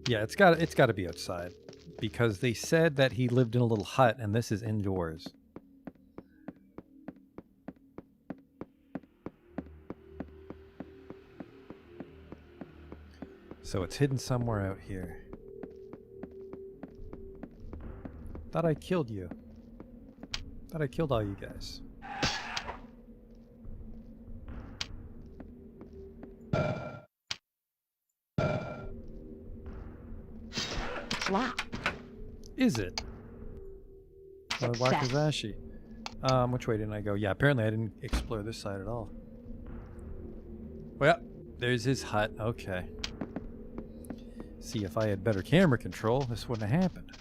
Yeah, it's got to be outside because they said that he lived in a little hut and this is indoors. So it's hidden somewhere out here. Thought I killed you. Thought I killed all you guys. It's locked. Is it? Wakizashi. Which way didn't I go? Yeah, apparently I didn't explore this side at all. Well, there's his hut. Okay. See, if I had better camera control, this wouldn't have happened.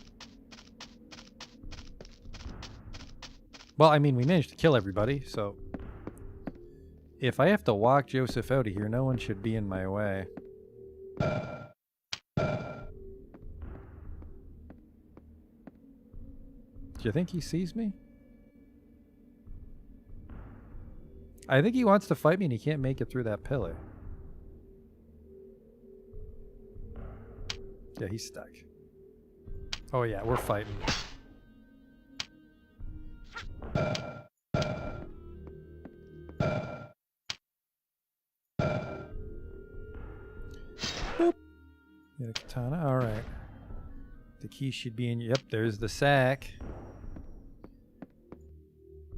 Well, I mean, we managed to kill everybody, so... If I have to walk Joseph out of here, no one should be in my way. Do you think he sees me? I think he wants to fight me and he can't make it through that pillar. Yeah, he's stuck. Oh yeah, we're fighting. Boop. Get a katana. All right. The key should be in. Yep, there's the sack.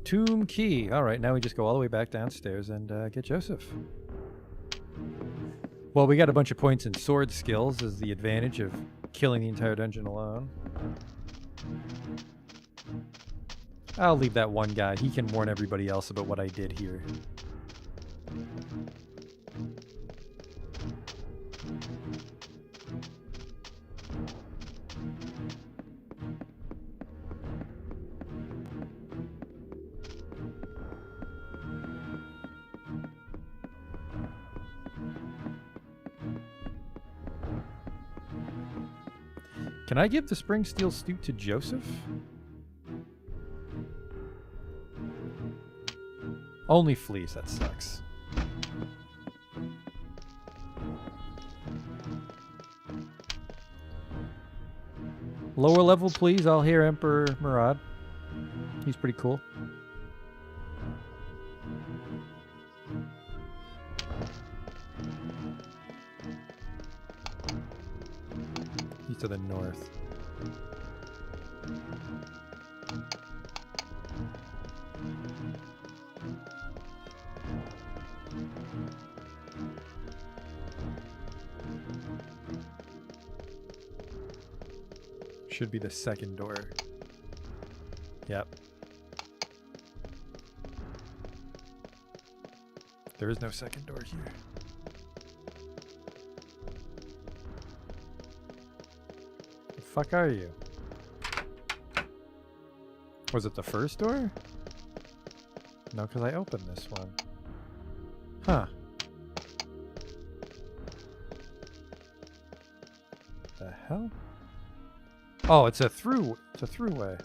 Tomb key. All right, now we just go all the way back downstairs and get Joseph. Well, we got a bunch of points in sword skills as the advantage of killing the entire dungeon alone. I'll leave that one guy. He can warn everybody else about what I did here. Can I give the spring steel suit to Joseph? Only fleas, that sucks. Lower level, please. I'll hear Emperor Murad. He's pretty cool. He's to the north. Should be the second door. Yep. There is no second door here. The fuck are you? Was it the first door? No, because I opened this one. Huh. The hell? Oh, it's a throughway.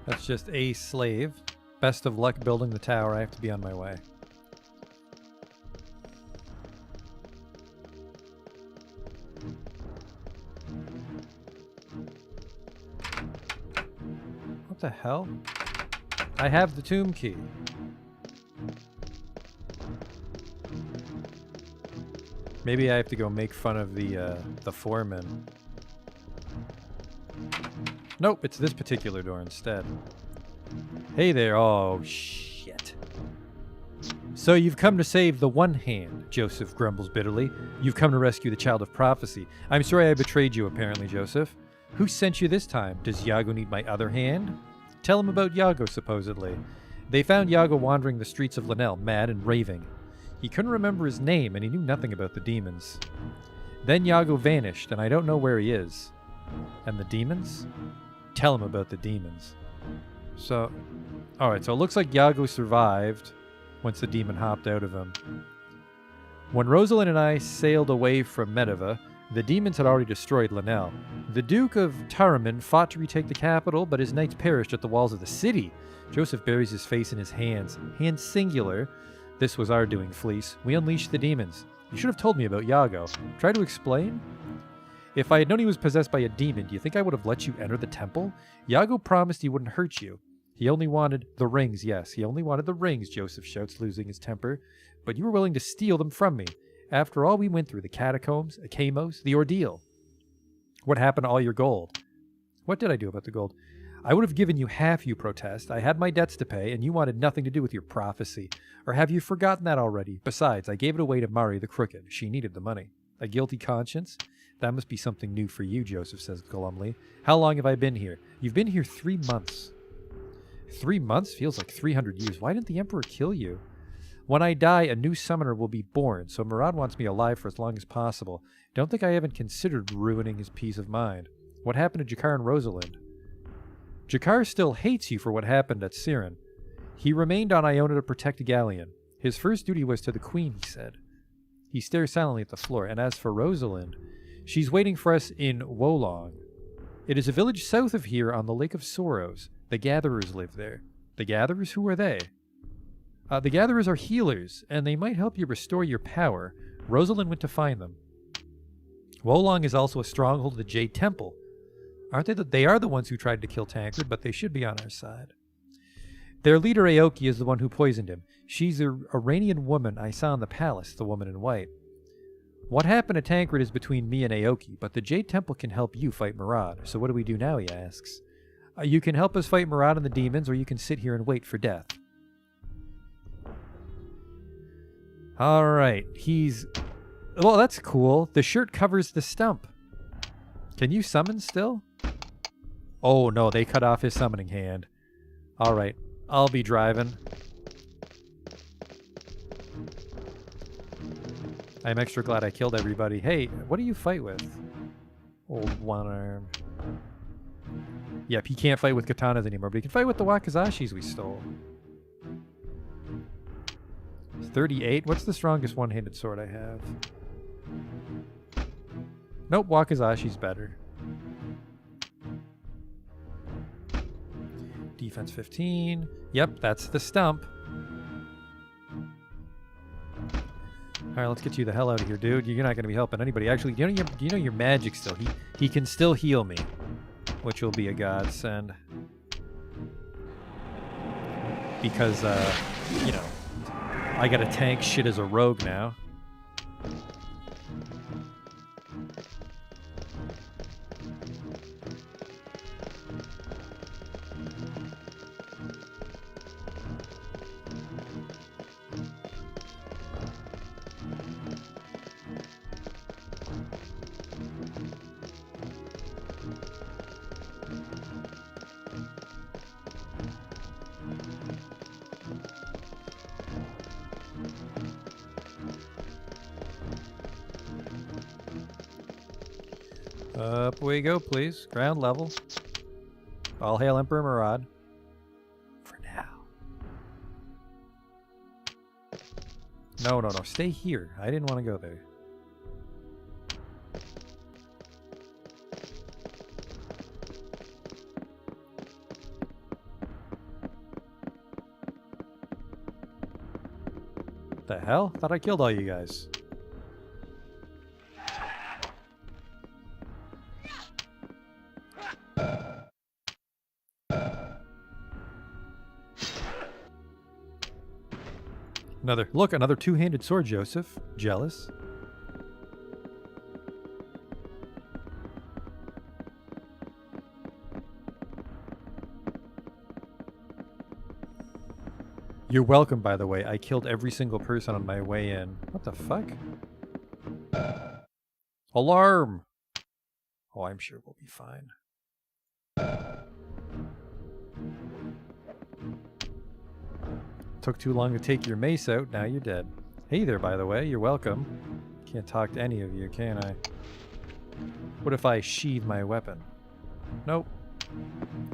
That's just a slave. Best of luck building the tower. I have to be on my way. What the hell? I have the tomb key. Maybe I have to go make fun of the foreman. Nope, it's this particular door instead. Hey there. Oh, shit. So you've come to save the one hand, Joseph grumbles bitterly. You've come to rescue the child of prophecy. I'm sorry I betrayed you, apparently, Joseph. Who sent you this time? Does Yago need my other hand? Tell him about Yago, supposedly. They found Yago wandering the streets of Linnell, mad and raving. He couldn't remember his name, and he knew nothing about the demons. Then Yago vanished, and I don't know where he is. And the demons? Tell him about the demons. So, alright, so it looks like Yago survived once the demon hopped out of him. When Rosalind and I sailed away from Medeva, The demons had already destroyed Linnell. The Duke of Taraman fought to retake the capital, but his knights perished at the walls of the city. Joseph buries his face in his hands. Hands singular. This was our doing, Fleece. We unleashed the demons. You should have told me about Iago. Try to explain? If I had known he was possessed by a demon, do you think I would have let you enter the temple? Iago promised he wouldn't hurt you. He only wanted the rings, yes. He only wanted the rings, Joseph shouts, losing his temper. But you were willing to steal them from me. After all we went through, the catacombs, Akamos, the ordeal. What happened to all your gold? What did I do about the gold? I would have given you half, you protest. I had my debts to pay, and you wanted nothing to do with your prophecy. Or have you forgotten that already? Besides, I gave it away to Mari the Crooked. She needed the money. A guilty conscience? That must be something new for you, Joseph says glumly. How long have I been here? You've been here 3 months. 3 months? Feels like 300 years. Why didn't the Emperor kill you? When I die, a new summoner will be born, so Murad wants me alive for as long as possible. Don't think I haven't considered ruining his peace of mind. What happened to Jakar and Rosalind? Jakar still hates you for what happened at Siren. He remained on Iona to protect Galleon. His first duty was to the Queen, he said. He stares silently at the floor, and as for Rosalind, she's waiting for us in Wolong. It is a village south of here on the Lake of Sorrows. The Gatherers live there. The Gatherers? Who are they? The Gatherers are healers, and they might help you restore your power. Rosalind went to find them. Wolong is also a stronghold of the Jade Temple. Aren't they? They are the ones who tried to kill Tancred, but they should be on our side. Their leader, Aoki, is the one who poisoned him. She's the Iranian woman I saw in the palace, the woman in white. What happened to Tancred is between me and Aoki, but the Jade Temple can help you fight Murad. So what do we do now, he asks. You can help us fight Murad and the demons, or you can sit here and wait for death. Alright, well, that's cool. The shirt covers the stump. Can you summon still? Oh no, they cut off his summoning hand. Alright, I'll be driving. I'm extra glad I killed everybody. Hey, what do you fight with? Old one arm. Yep, he can't fight with katanas anymore, but he can fight with the wakizashis we stole. 38? What's the strongest one-handed sword I have? Nope, wakizashi's better. Defense 15. Yep, that's the stump. Alright, let's get you the hell out of here, dude. You're not going to be helping anybody. Actually, do you know your magic still? He can still heal me, which will be a godsend. Because, you know, I gotta tank shit as a rogue now. Up we go, please. Ground level. All hail Emperor Murad. For now. No. Stay here. I didn't want to go there. What the hell? Thought I killed all you guys. Another two-handed sword, Joseph. Jealous? You're welcome, by the way. I killed every single person on my way in. What the fuck? Alarm! Oh, I'm sure we'll be fine. Took too long to take your mace out, now you're dead. Hey there, by the way, you're welcome. Can't talk to any of you, can I? What if I sheathe my weapon? Nope.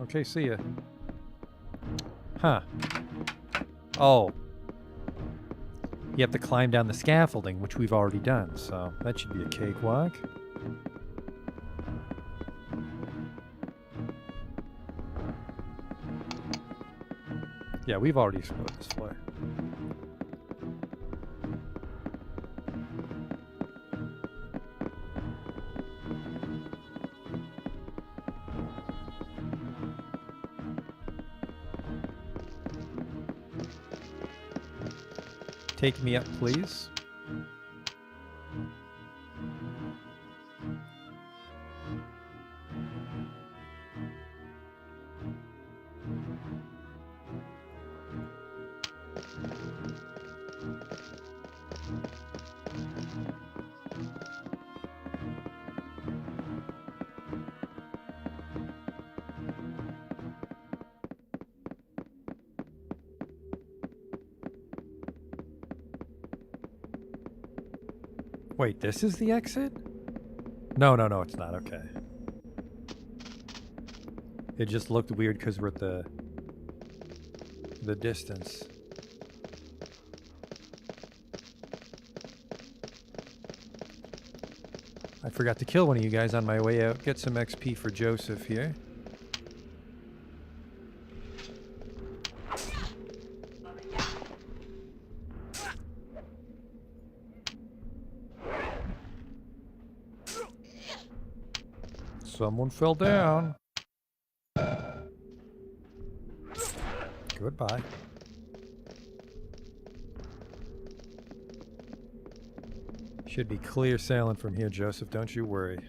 Okay, see ya. Huh. Oh. You have to climb down the scaffolding, which we've already done, so that should be a cakewalk. Yeah, we've already explored this floor. Take me up, please. Wait, this is the exit? No, it's not. Okay. It just looked weird because we're at the distance. I forgot to kill one of you guys on my way out. Get some XP for Joseph here. Someone fell down. Goodbye. Should be clear sailing from here, Joseph. Don't you worry.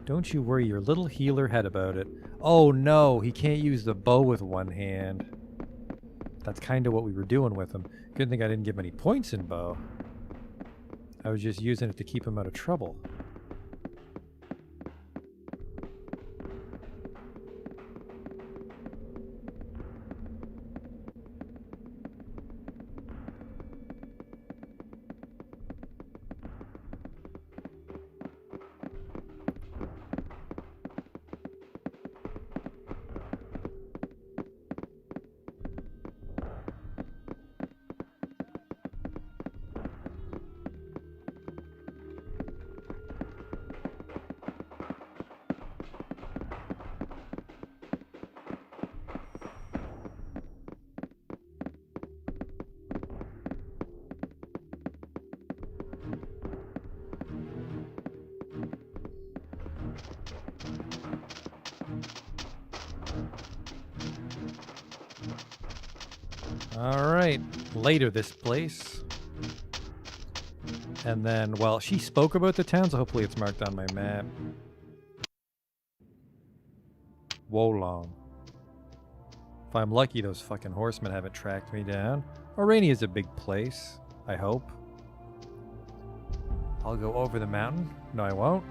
Don't you worry your little healer head about it. Oh no, he can't use the bow with one hand. That's kind of what we were doing with him. Good thing I didn't give him any points in bow. I was just using it to keep him out of trouble. Alright, later this place. And then, well, she spoke about the town, so hopefully it's marked on my map. Wolong. If I'm lucky, those fucking horsemen haven't tracked me down. Orania is a big place, I hope. I'll go over the mountain. No, I won't.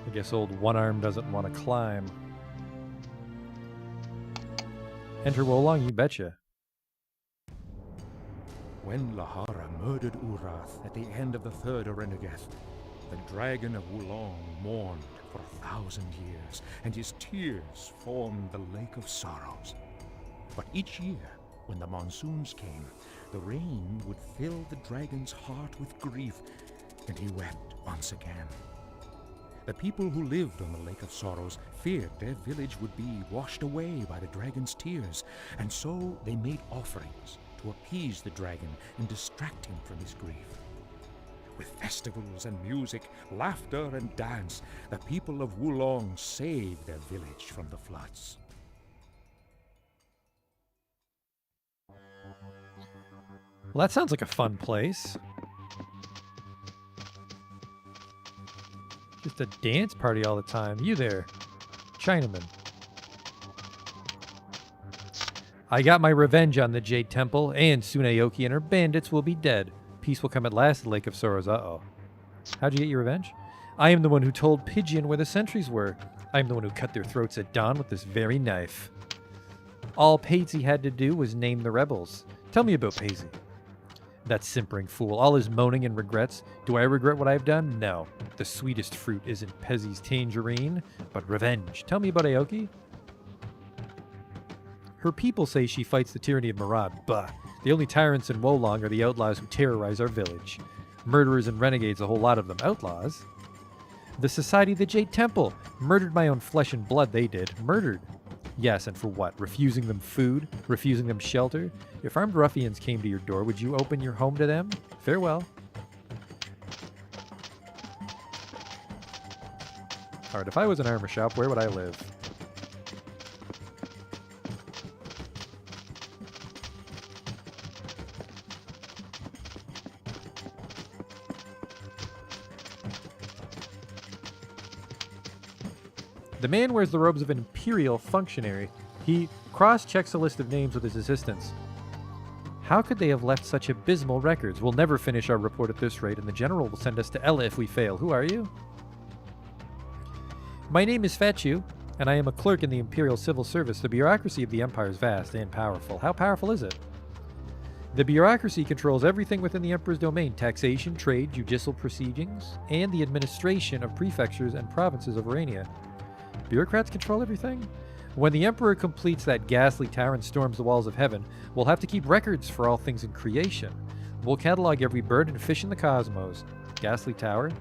I guess old One Arm doesn't want to climb. Enter Wolong, you betcha. When Lahara murdered Urath at the end of the Third Arenegeth, the dragon of Wolong mourned for 1,000 years, and his tears formed the Lake of Sorrows. But each year, when the monsoons came, the rain would fill the dragon's heart with grief, and he wept once again. The people who lived on the Lake of Sorrows feared their village would be washed away by the dragon's tears, and so they made offerings to appease the dragon and distract him from his grief. With festivals and music, laughter and dance, the people of Wolong saved their village from the floods. Well, that sounds like a fun place. Just a dance party all the time. You there, Chinaman. I got my revenge on the Jade Temple, and soon Aoki and her bandits will be dead. Peace will come at last at the Lake of Sorrows. Uh-oh. How'd you get your revenge? I am the one who told Pigeon where the sentries were. I am the one who cut their throats at dawn with this very knife. All Paisley had to do was name the rebels. Tell me about Paisley. That simpering fool, all his moaning and regrets. Do I regret what I've done? No. The sweetest fruit isn't Pezzy's tangerine, but revenge. Tell me about Aoki. Her people say she fights the tyranny of Murad. Bah. The only tyrants in Wolong are the outlaws who terrorize our village. Murderers and renegades, a whole lot of them. Outlaws? The Society of the Jade Temple. Murdered my own flesh and blood, they did. Murdered. Yes, and for what? Refusing them food? Refusing them shelter? If armed ruffians came to your door, would you open your home to them? Farewell. Alright, if I was an armor shop, where would I live? The man wears the robes of an imperial functionary. He cross-checks a list of names with his assistants. How could they have left such abysmal records? We'll never finish our report at this rate, and the general will send us to Ella if we fail. Who are you? My name is Fatchu, and I am a clerk in the Imperial Civil Service. The bureaucracy of the Empire is vast and powerful. How powerful is it? The bureaucracy controls everything within the Emperor's domain: taxation, trade, judicial proceedings, and the administration of prefectures and provinces of Orania. Bureaucrats control everything? When the Emperor completes that ghastly tower and storms the walls of heaven, we'll have to keep records for all things in creation. We'll catalog every bird and fish in the cosmos. Ghastly tower?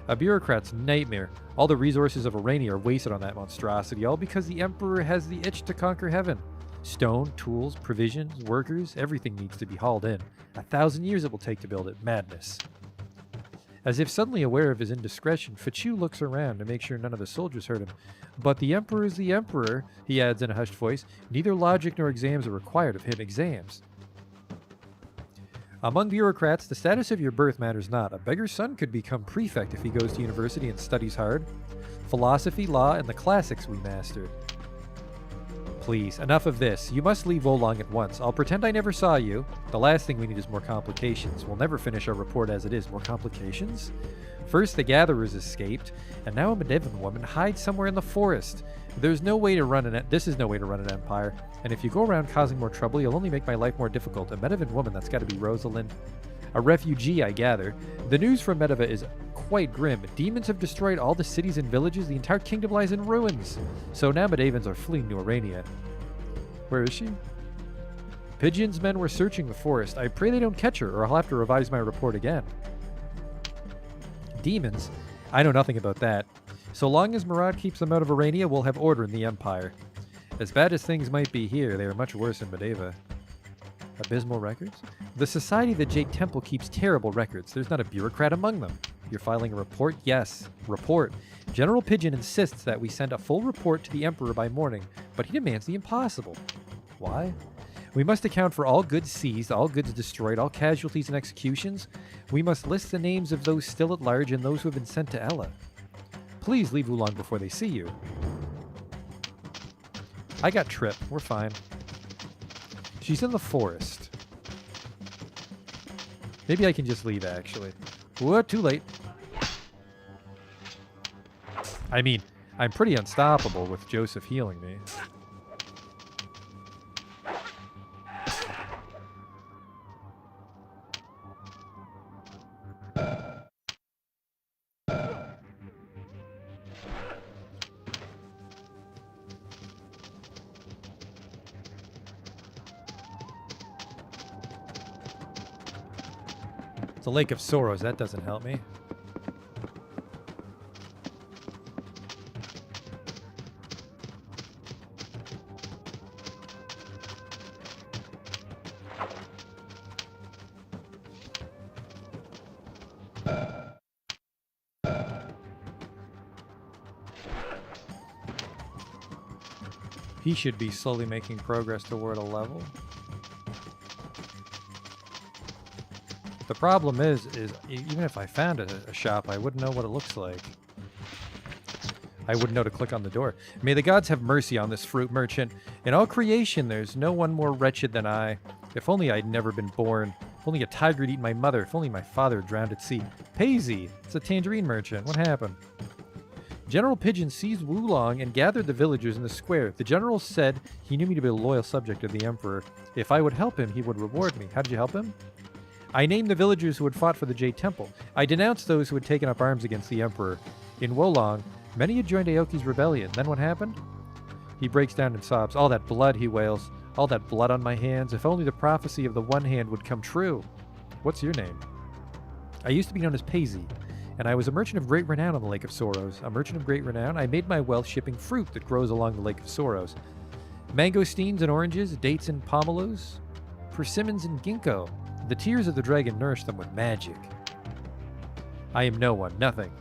A bureaucrat's nightmare. All the resources of Orania are wasted on that monstrosity, all because the Emperor has the itch to conquer heaven. Stone, tools, provisions, workers, everything needs to be hauled in. 1,000 years it will take to build it. Madness. As if suddenly aware of his indiscretion, Fatchu looks around to make sure none of the soldiers heard him. But the Emperor is the Emperor, he adds in a hushed voice. Neither logic nor exams are required of him. Exams. Among bureaucrats, the status of your birth matters not. A beggar's son could become prefect if he goes to university and studies hard. Philosophy, law, and the classics we mastered. Please, enough of this. You must leave Wolong at once. I'll pretend I never saw you. The last thing we need is more complications. We'll never finish our report as it is. More complications? First, the gatherers escaped, and now a Medivhan woman hides somewhere in the forest. There's no way to run this is no way to run an empire, and if you go around causing more trouble, you'll only make my life more difficult. A Medivhan woman, that's got to be Rosalind. A refugee, I gather. The news from Mediva is quite grim. Demons have destroyed all the cities and villages. The entire kingdom lies in ruins. So now Medivhans are fleeing to Orania. Where is she? Pigeon's men were searching the forest. I pray they don't catch her, or I'll have to revise my report again. Demons? I know nothing about that. So long as Murad keeps them out of Orania, we'll have order in the Empire. As bad as things might be here, they are much worse in Medeva. Abysmal records? The Society of the Jade Temple keeps terrible records. There's not a bureaucrat among them. You're filing a report? Yes. Report. General Pigeon insists that we send a full report to the Emperor by morning, but he demands the impossible. Why? We must account for all goods seized, all goods destroyed, all casualties and executions. We must list the names of those still at large and those who have been sent to Ella. Please leave Wulong before they see you. I got Trip. We're fine. She's in the forest. Maybe I can just leave, actually. Whoa, too late. I mean, I'm pretty unstoppable with Joseph healing me. The Lake of Sorrows, that doesn't help me. He should be slowly making progress toward a level. The problem is even if I found a shop, I wouldn't know what it looks like. I wouldn't know to click on the door. May the gods have mercy on this fruit merchant. In all creation, there's no one more wretched than I. If only I'd never been born. If only a tiger had eaten my mother. If only my father drowned at sea. Paisy! It's a tangerine merchant. What happened? General Pigeon seized Wulong and gathered the villagers in the square. The general said he knew me to be a loyal subject of the Emperor. If I would help him, he would reward me. How did you help him? I named the villagers who had fought for the Jade Temple. I denounced those who had taken up arms against the Emperor. In Wolong, many had joined Aoki's rebellion. Then what happened? He breaks down and sobs. All that blood, he wails. All that blood on my hands. If only the prophecy of the One Hand would come true. What's your name? I used to be known as Paisy, and I was a merchant of great renown on the Lake of Sorrows. A merchant of great renown? I made my wealth shipping fruit that grows along the Lake of Sorrows. Mangosteens and oranges, dates and pomelos, persimmons and ginkgo. The tears of the dragon nourished them with magic. I am no one, nothing.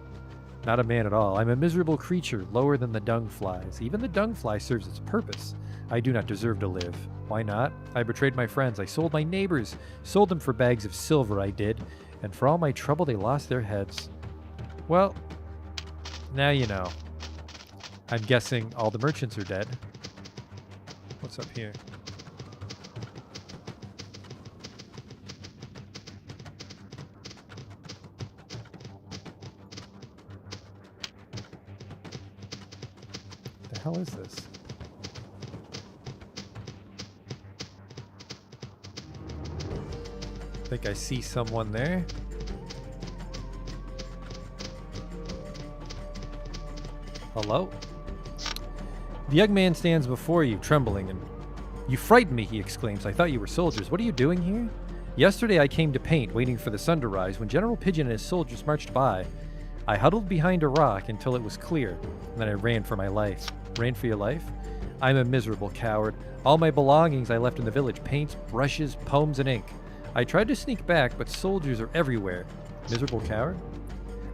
Not a man at all. I'm a miserable creature, lower than the dung flies. Even the dung fly serves its purpose. I do not deserve to live. Why not? I betrayed my friends. I sold my neighbors. Sold them for bags of silver, I did. And for all my trouble, they lost their heads. Well, now you know. I'm guessing all the merchants are dead. What's up here? The hell is this? I think I see someone there. Hello? The young man stands before you, trembling, and "You frightened me," he exclaims. "I thought you were soldiers. What are you doing here?" "Yesterday I came to paint, waiting for the sun to rise. When General Pigeon and his soldiers marched by, I huddled behind a rock until it was clear, and then I ran for my life." Ran for your life? I'm a miserable coward. All my belongings I left in the village. Paints, brushes, poems, and ink. I tried to sneak back, but soldiers are everywhere. Miserable coward?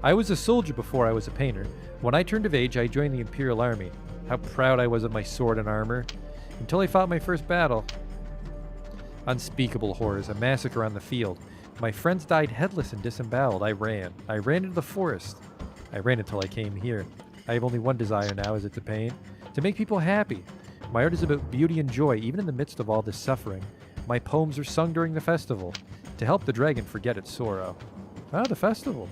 I was a soldier before I was a painter. When I turned of age, I joined the Imperial Army. How proud I was of my sword and armor. Until I fought my first battle. Unspeakable horrors, a massacre on the field. My friends died headless and disemboweled. I ran. I ran into the forest. I ran until I came here. I have only one desire now, is it to paint? To make people happy. My art is about beauty and joy, even in the midst of all this suffering. My poems are sung during the festival, to help the dragon forget its sorrow. Ah, the festival.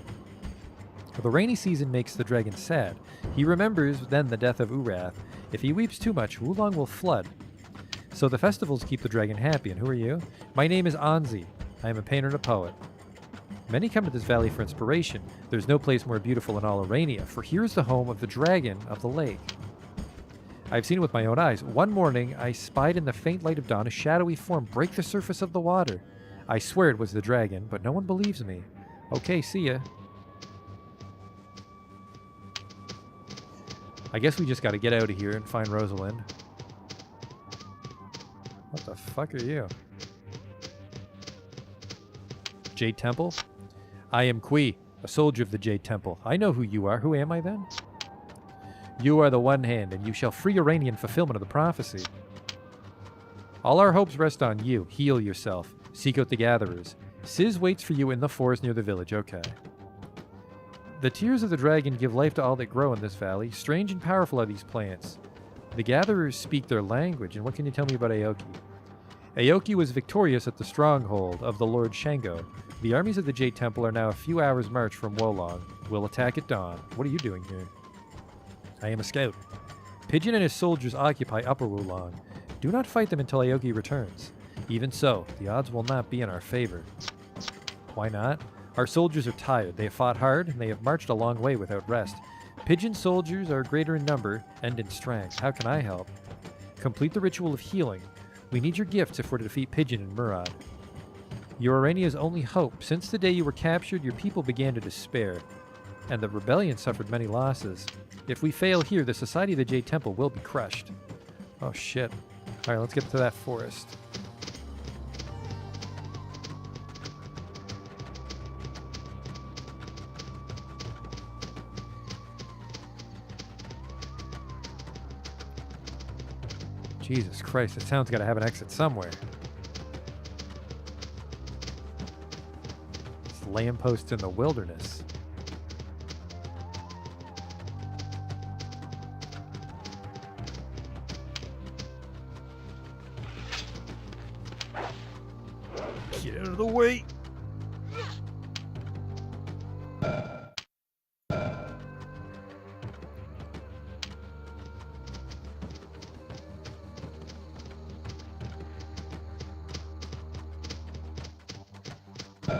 The rainy season makes the dragon sad. He remembers then the death of Urath. If he weeps too much, Wulong will flood. So the festivals keep the dragon happy. And who are you? My name is Anzi. I am a painter and a poet. Many come to this valley for inspiration. There's no place more beautiful in all Arania, for here is the home of the dragon of the lake. I've seen it with my own eyes. One morning, I spied in the faint light of dawn a shadowy form break the surface of the water. I swear it was the dragon, but no one believes me. Okay, see ya. I guess we just gotta get out of here and find Rosalind. What the fuck are you? Jade Temple? I am Kui, a soldier of the Jade Temple. I know who you are. Who am I then? You are the One Hand, and you shall free Urania in fulfillment of the prophecy. All our hopes rest on you. Heal yourself. Seek out the gatherers. Sis waits for you in the forest near the village. Okay. The tears of the dragon give life to all that grow in this valley. Strange and powerful are these plants. The gatherers speak their language, and what can you tell me about Aoki? Aoki was victorious at the stronghold of the Lord Shango. The armies of the Jade Temple are now a few hours' march from Wolong. We'll attack at dawn. What are you doing here? I am a scout. Pigeon and his soldiers occupy Upper Wulong. Do not fight them until Aoki returns. Even so, the odds will not be in our favor. Why not? Our soldiers are tired. They have fought hard, and they have marched a long way without rest. Pigeon soldiers are greater in number and in strength. How can I help? Complete the ritual of healing. We need your gifts if we're to defeat Pigeon and Murad. You're Urania's only hope. Since the day you were captured, your people began to despair, and the rebellion suffered many losses. If we fail here, the Society of the Jade Temple will be crushed. Oh shit. Alright, let's get to that forest. Jesus Christ, this town's gotta have an exit somewhere. It's lampposts in the wilderness. Get out of the way!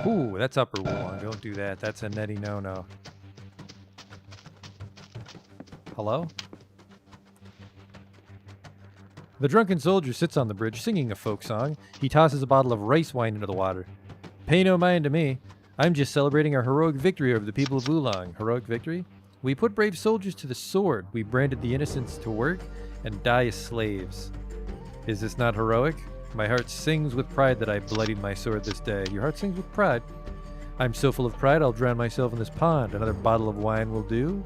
Ooh, that's Upper Wulong. Don't do that. That's a netty no-no. Hello? The drunken soldier sits on the bridge singing a folk song. He tosses a bottle of rice wine into the water. Pay no mind to me. I'm just celebrating our heroic victory over the people of Wulong. Heroic victory? We put brave soldiers to the sword. We branded the innocents to work and die as slaves. Is this not heroic? My heart sings with pride that I bloodied my sword this day. Your heart sings with pride. I'm so full of pride I'll drown myself in this pond. Another bottle of wine will do.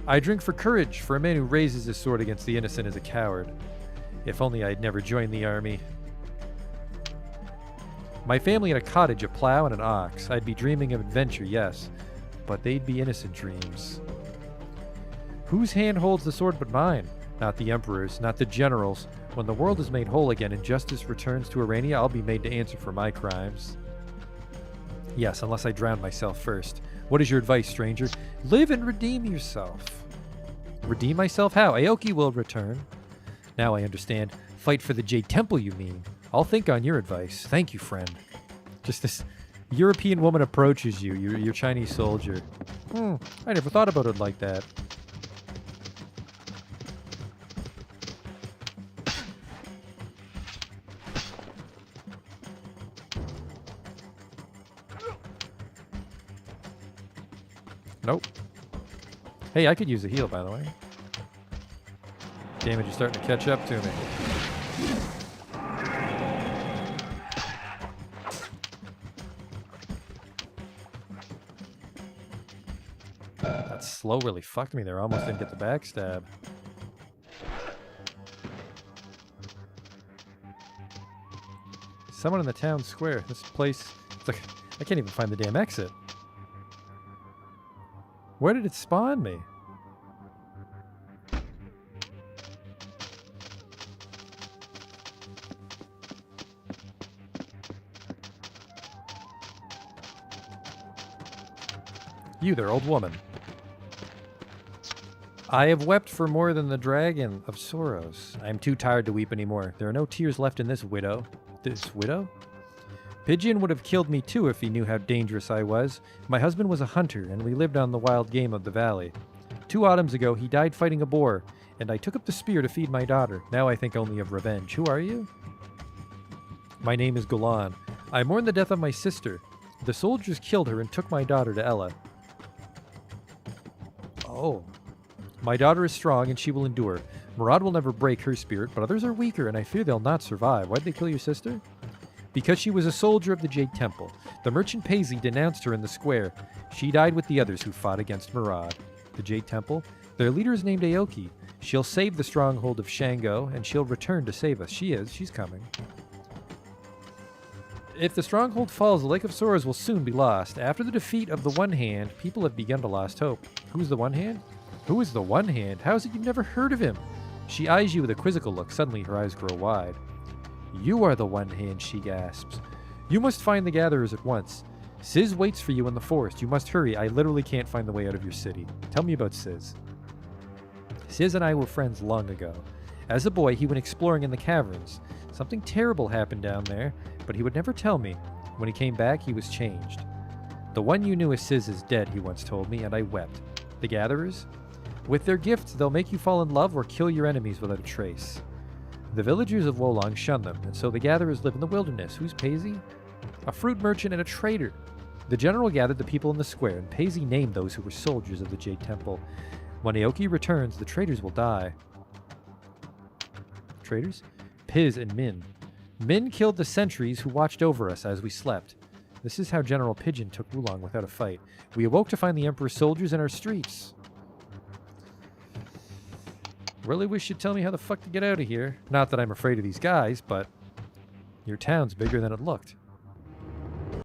I drink for courage, for a man who raises his sword against the innocent is a coward. If only I'd never joined the army. My family had a cottage, a plow, and an ox. I'd be dreaming of adventure, yes, but they'd be innocent dreams. Whose hand holds the sword but mine? Not the emperor's, not the general's. When the world is made whole again and justice returns to Arania, I'll be made to answer for my crimes. Yes, unless I drown myself first. What is your advice, stranger? Live and redeem yourself. Redeem myself? How? Aoki will return. Now I understand. Fight for the Jade Temple, you mean? I'll think on your advice. Thank you, friend. Just this European woman approaches you, your Chinese soldier. I never thought about it like that. Nope. Hey, I could use a heal, by the way. Damage is starting to catch up to me. That slow really fucked me there. I almost didn't get the backstab. Someone in the town square. This place, it's like, I can't even find the damn exit. Where did it spawn me? You there, old woman. I have wept for more than the dragon of sorrows. I am too tired to weep anymore. There are no tears left in this widow. This widow? Pigeon would have killed me too if he knew how dangerous I was. My husband was a hunter, and we lived on the wild game of the valley. 2 autumns ago, he died fighting a boar, and I took up the spear to feed my daughter. Now I think only of revenge. Who are you? My name is Golan. I mourn the death of my sister. The soldiers killed her and took my daughter to Ella. Oh. My daughter is strong, and she will endure. Murad will never break her spirit, but others are weaker, and I fear they'll not survive. Why'd they kill your sister? Because she was a soldier of the Jade Temple. The merchant Paisley denounced her in the square. She died with the others who fought against Murad. The Jade Temple? Their leader is named Aoki. She'll save the stronghold of Shango, and she'll return to save us. She's coming. If the stronghold falls, the Lake of Sorrows will soon be lost. After the defeat of the One Hand, people have begun to lose hope. Who's the One Hand? Who is the One Hand? How is it you've never heard of him? She eyes you with a quizzical look. Suddenly her eyes grow wide. You are the One Hand, she gasps. You must find the gatherers at once. Sizz waits for you in the forest. You must hurry. I literally can't find the way out of your city. Tell me about Sizz. Sizz and I were friends long ago. As a boy, he went exploring in the caverns. Something terrible happened down there, but he would never tell me. When he came back, he was changed. The one you knew as Sizz is dead, he once told me, and I wept. The gatherers? With their gifts, they'll make you fall in love or kill your enemies without a trace. The villagers of Wolong shun them, and so the gatherers live in the wilderness. Who's Paisley? A fruit merchant and a trader. The general gathered the people in the square, and Paisley named those who were soldiers of the Jade Temple. When Aoki returns, the traders will die. Traders? Piz and Min. Min killed the sentries who watched over us as we slept. This is how General Pigeon took Wulong without a fight. We awoke to find the Emperor's soldiers in our streets. Really wish you'd tell me how the fuck to get out of here. Not that I'm afraid of these guys, but your town's bigger than it looked.